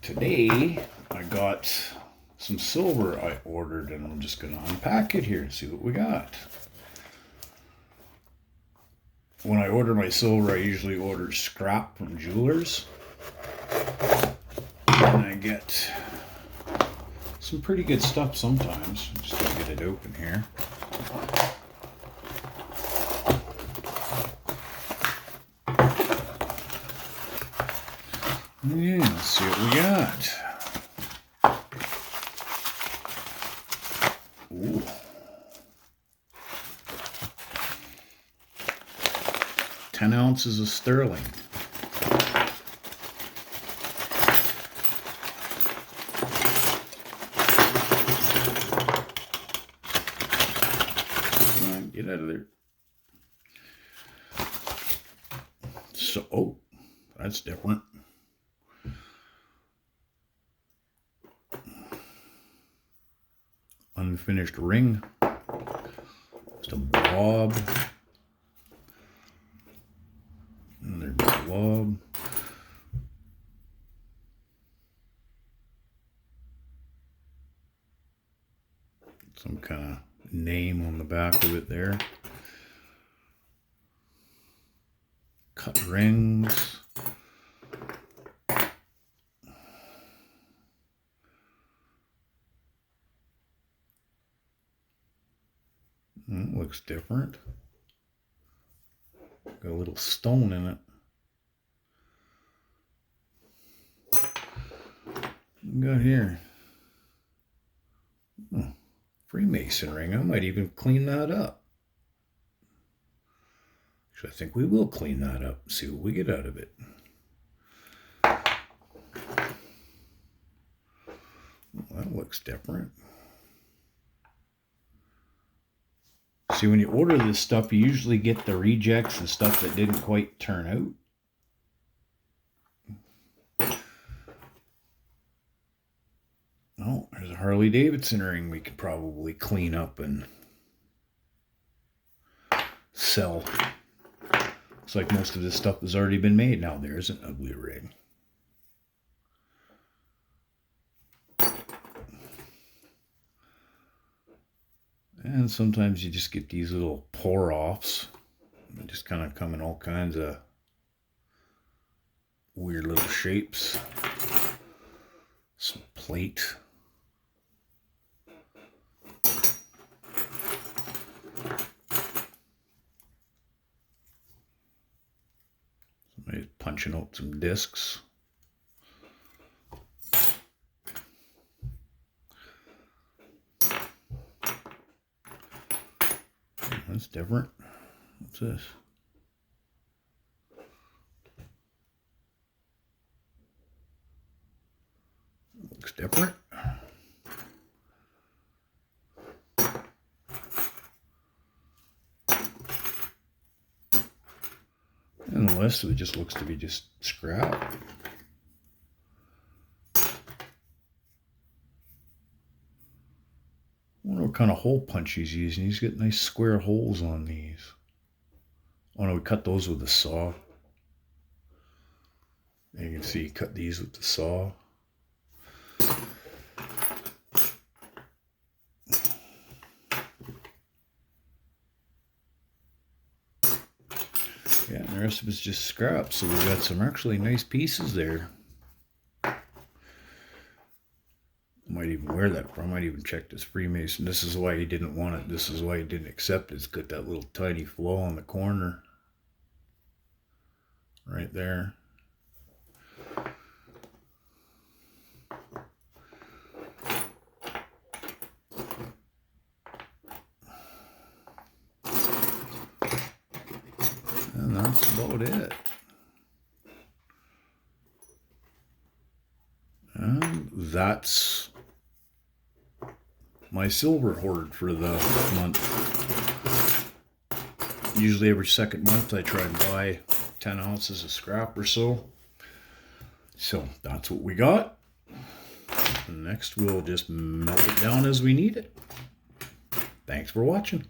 Today I got some silver I ordered, and I'm just going to unpack it here and see what we got. When I order my silver, I usually order scrap from jewelers, and I get some pretty good stuff sometimes. I'm just going to get it open here. Yeah, let's see what we got. Ooh. Ten ounces of sterling. Come on, get out of there. So, oh, that's different. Unfinished ring. Just a blob. And there's a blob. Some kind of name on the back of it there. Cut rings. It looks different. Got a little stone in it. What we got here? Oh, Freemason ring. I might even clean that up. Actually, I think we will clean that up and see what we get out of it. Oh, that looks different. See, when you order this stuff, you usually get the rejects and stuff that didn't quite turn out. Oh, there's a Harley Davidson ring we could probably clean up and sell. Looks like most of this stuff has already been made. Now there's an ugly ring. And sometimes you just get these little pour-offs. They just kind of come in all kinds of weird little shapes. Some plate. Somebody's punching out some discs. That's different. What's this? Looks different. And the rest of it just looks to be just scrap. I wonder what kind of hole punch he's using. He's got nice square holes on these. Oh no, we cut those with the saw. And you can see he cut these with the saw. Yeah, and the rest of it's just scrap. So we got some actually nice pieces there. Might even wear that. I might even check this Freemason. This is why he didn't want it. This is why he didn't accept it. It's got that little tiny flow on the corner. Right there. And that's about it. And that's my silver hoard for the month. Usually every second month I try and buy 10 ounces of scrap or so. So that's what we got. And next we'll just melt it down as we need it. Thanks for watching.